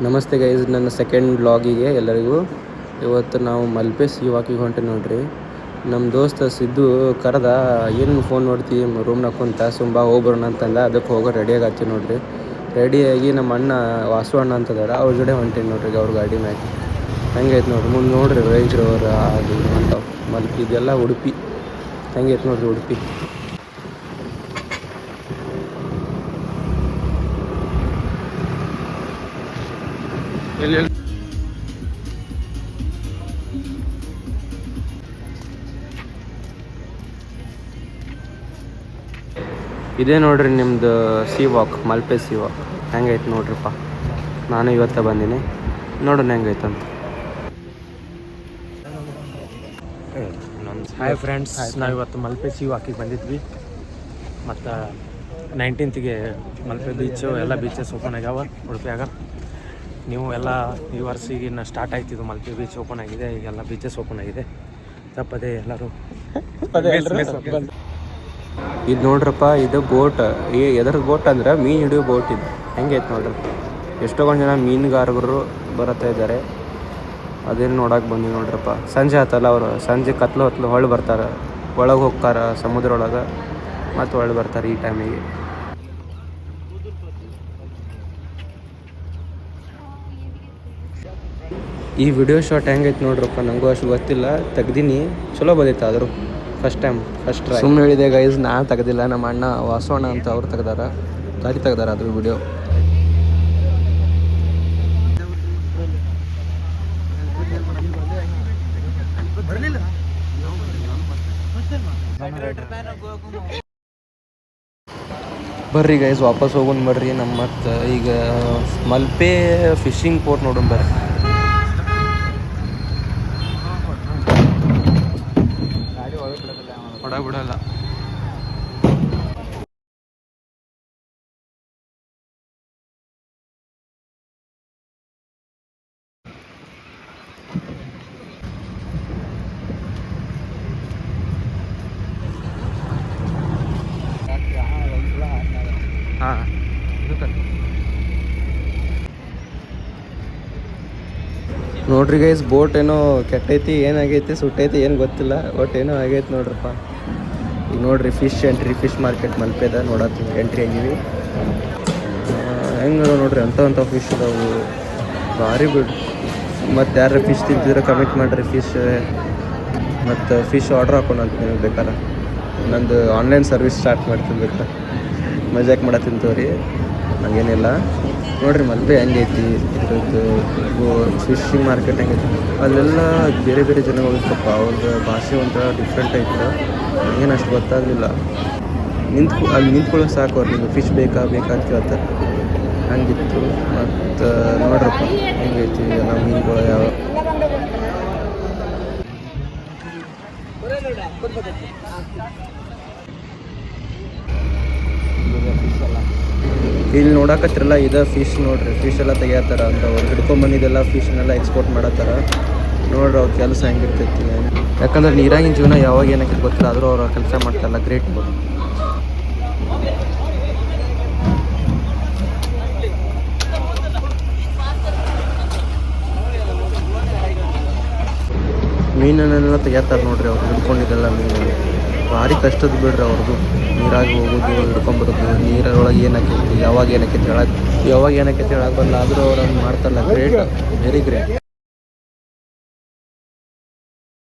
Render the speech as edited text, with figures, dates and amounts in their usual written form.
ನಮಸ್ತೆ ಗೈಸ್, ನನ್ನ ಸೆಕೆಂಡ್ ವ್ಲಾಗಿಗೆ ಎಲ್ಲರಿಗೂ. ಇವತ್ತು ನಾವು ಮಲ್ಪೆ ಸೀ ವಾಕಿಗೆ ಹೊಂಟೀವಿ ನೋಡ್ರಿ. ನಮ್ಮ ದೋಸ್ತ ಸಿದ್ದು ಕರೆದ, ಏನು ಫೋನ್ ನೋಡ್ತೀವಿ ರೂಮ್ನಾಗ ಕುಂತ ಸುಂಬ ಹೋಗ್ಬರೋಣ ಅಂತಂದ. ಅದಕ್ಕೆ ಹೋಗೋ ರೆಡಿಯಾಗಿ ಹಚ್ಚಿ ನೋಡ್ರಿ. ರೆಡಿಯಾಗಿ ನಮ್ಮ ಅಣ್ಣ ವಾಸು ಅಣ್ಣ ಅಂತದಾರ, ಅವ್ರ ಜೊತೆ ಹೊಂಟೀನಿ ನೋಡ್ರಿ. ಅವ್ರ ಗಾಡಿ ಮ್ಯಾಗ ಹೆಂಗೈತೆ ನೋಡ್ರಿ. ಮುಂದೆ ನೋಡ್ರಿ ರೇಂಜ್ ರೋವರ್ ಅದು ಅಂತ ಮಲ್ಪೆ ಇದೆಲ್ಲ ಉಡುಪಿ ಹೆಂಗೈತೆ ನೋಡ್ರಿ ಉಡುಪಿ. ಎಲ್ಲಿ ಇದೇ ನೋಡ್ರಿ ನಿಮ್ದು sea walk, Malpe sea walk ಹೆಂಗೈತೆ ನೋಡ್ರಿಪ್ಪ. ನಾನು ಇವತ್ತ ಬಂದೀನಿ, ನೋಡೋಣ ಹೆಂಗೈತಂತ. ಹಾಯ್ ಫ್ರೆಂಡ್ಸ್, ನಾವಿವತ್ತು ಮಲ್ಪೆ ಸೀ ವಾಕಿಗೆ ಬಂದಿದ್ವಿ. ಮತ್ತು 19th ಮಲ್ಪೆ ಬೀಚು ಎಲ್ಲ ಬೀಚಸ್ ಓಪನ್ ಆಗ್ಯಾವ ಉಡುಪಿಯಾಗ. ನೀವು ಎಲ್ಲ ಈ ವರ್ಷಿಗೆ ಸ್ಟಾರ್ಟ್ ಆಯ್ತಿದ್ದು ಮಲ್ಪೆ ಬೀಚ್ ಓಪನ್ ಆಗಿದೆ, ಈಗೆಲ್ಲ ಬೀಚಸ್ ಓಪನ್ ಆಗಿದೆ. ತಪ್ಪದೇ ಎಲ್ಲರೂ ಇದು ನೋಡ್ರಪ್ಪ, ಇದು ಬೋಟ್. ಎದ್ರ ಬೋಟ್ ಅಂದ್ರೆ ಮೀನು ಹಿಡಿಯೋ ಬೋಟ್. ಇದು ಹೆಂಗೈತೆ ನೋಡ್ರಿ. ಎಷ್ಟೊಂದು ಜನ ಮೀನುಗಾರರು ಬರುತ್ತಾ ಇದ್ದಾರೆ. ಅದೇನು ನೋಡಕ್ಕೆ ಬಂದು ನೋಡ್ರಪ್ಪ. ಸಂಜೆ ಆತಲ್ಲ, ಅವರು ಸಂಜೆ ಕತ್ಲು ಹೊಳ್ಳಿ ಬರ್ತಾರೆ, ಒಳಗೆ ಹೋಗ್ತಾರೆ ಸಮುದ್ರ ಒಳಗೆ, ಮತ್ತು ಹೊಳ್ಳಿ ಬರ್ತಾರೆ ಈ ಟೈಮಿಗೆ. ಈ ವಿಡಿಯೋ ಶಾಟ್ ಹೆಂಗೈತೆ ನೋಡ್ರಪ್ಪ, ನನಗೂ ಅಷ್ಟು ಗೊತ್ತಿಲ್ಲ, ತೆಗ್ದೀನಿ. ಚಲೋ ಬಂದೈತೆ ಆದರೂ ಫಸ್ಟ್ ಟ್ರೈ. ಸುಮ್ಮನೆ ಹೇಳಿದೆ ಗೈಸ್, ನಾನು ತೆಗ್ದಿಲ್ಲ, ನಮ್ಮ ಅಣ್ಣ ವಾಸೋಣ ಅಂತ ಅವ್ರು ತೆಗ್ದಾರ, ಗಾಡಿ ತೆಗ್ದಾರ ಅದ್ರ ವಿಡಿಯೋ. ಬರ್ರಿ ಗೈಸ್, ವಾಪಸ್ ಹೋಗೋಣ ಬರ್ರಿ. ನಮ್ಮ ಮತ್ತು ಈಗ ಮಲ್ಪೆ ಫಿಶಿಂಗ್ ಪೋರ್ಟ್ ನೋಡೋಣ ಬರ್ರಿ. ಬಿಡಲ್ಲ. ಹಾಂ, ನೋಡ್ರಿ ಗೈಸ್, ಬೋಟ್ ಏನೋ ಕೆಟ್ಟೈತಿ, ಏನಾಗೈತಿ, ಸುಟ್ಟೈತಿ, ಏನು ಗೊತ್ತಿಲ್ಲ, ಬಟ್ ಏನೋ ಆಗೈತಿ ನೋಡ್ರಪ್ಪ. ಈಗ ನೋಡ್ರಿ ಫಿಶ್ ಎಂಟ್ರಿ, ಫಿಶ್ ಮಾರ್ಕೆಟ್ ಮಲ್ಪೆದ ನೋಡತ್ತೀವಿ, ಎಂಟ್ರಿ ಆಗಿವಿ. ಹೆಂಗೆ ನೋಡ್ರಿ, ಅಂಥ ಫಿಶ್ ಅದಾವು, ಭಾರಿ ಬಿಡು. ಮತ್ತು ಯಾರು ಫಿಶ್ ತಿಂತಿದ್ರೆ ಕಮೆಂಟ್ ಮಾಡಿರಿ ಫಿಶ್. ಮತ್ತು ಫಿಶ್ ಆರ್ಡ್ರ್ ಹಾಕೋಣಂತ ನೀವು ಬೇಕಾರೆ. ನಂದು ಆನ್ಲೈನ್ ಸರ್ವಿಸ್ ಸ್ಟಾರ್ಟ್ ಮಾಡ್ತೀನಿ ಬೇಕಾರೆ. ಮಜಾಕ್ ಮಾಡತ್ತೀನಿ ತೋರಿ, ಹಂಗೇನಿಲ್ಲ. ನೋಡ್ರಿ ಮಲ್ಪೆ ಹೆಂಗೈತಿ, ಇದ್ರದ್ದು ಫಿಶಿಂಗ್ ಮಾರ್ಕೆಟ್ ಹೆಂಗೈತಿ. ಅಲ್ಲೆಲ್ಲ ಬೇರೆ ಬೇರೆ ಜನ ಹೋಗಿತ್ತಪ್ಪ, ಅವ್ರದ್ದು ಭಾಷೆ ಒಂಥರ ಡಿಫ್ರೆಂಟ್ ಐತೆ, ಏನು ಅಷ್ಟು ಗೊತ್ತಾಗಲಿಲ್ಲ. ಅಲ್ಲಿ ನಿಂತ್ಕೊಳ್ಳೋ ಸಾಕು, ಅವ್ರು ನಿಮ್ಗೆ ಫಿಶ್ ಬೇಕಾ ಅಂತ ಕೇಳ್ತಾರೆ, ಹಂಗಿತ್ತು. ಮತ್ತು ನೋಡ್ರಪ್ಪ ಹೆಂಗೈತಿ ಎಲ್ಲ ಮೀನುಗಳು ಯಾವ. ಇಲ್ಲಿ ನೋಡಕತ್ತಿರಲ್ಲ, ಇದು ಫಿಶ್ ನೋಡ್ರಿ. ಫಿಶ್ ಎಲ್ಲ ತೆಗಿಯತ್ತಾರ ಅಂತ ಅವ್ರು ಹಿಡ್ಕೊಂಬಂದಿದ್ದೆಲ್ಲ ಫಿಶ್ನೆಲ್ಲ ಎಕ್ಸ್ಪೋರ್ಟ್ ಮಾಡತ್ತಾರ. ನೋಡ್ರಿ ಅವ್ರ ಕೆಲಸ ಹೆಂಗಿರ್ತೈತಿ. ಯಾಕಂದ್ರೆ ನೀರಾಗಿನ ಜೀವನ ಯಾವಾಗ ಏನಕ್ಕೆ ಗೊತ್ತಿಲ್ಲ, ಆದರೂ ಅವ್ರು ಕೆಲಸ ಮಾಡ್ತಾರಲ್ಲ, ಗ್ರೇಟ್. ಮೀನನ್ನೆಲ್ಲ ತೆಗಿಯತ್ತಾರೆ ನೋಡ್ರಿ, ಅವ್ರು ಹಿಡ್ಕೊಂಡಿದ್ದೆಲ್ಲ ಮೀನು. ಭಾರಿ ಕಷ್ಟದ ಬಿಡ್ರಿ ಅವ್ರದ್ದು, ನೀರಾಗಿ ಹೋಗೋದು, ಹಿಡ್ಕೊಂಬರೋದು, ನೀರೊಳಗೆ ಏನಕ್ಕೈತಿ, ಯಾವಾಗ ಏನಕ್ಕೈತಿ ಹೇಳಕ್ಕೆ ಬರಲ್ಲ, ಆದರೂ ಅವ್ರು ಹಂಗೆ ಮಾಡ್ತಾರಲ್ಲ, ಗ್ರೇಟ್, ವೆರಿ ಗ್ರೇಟ್.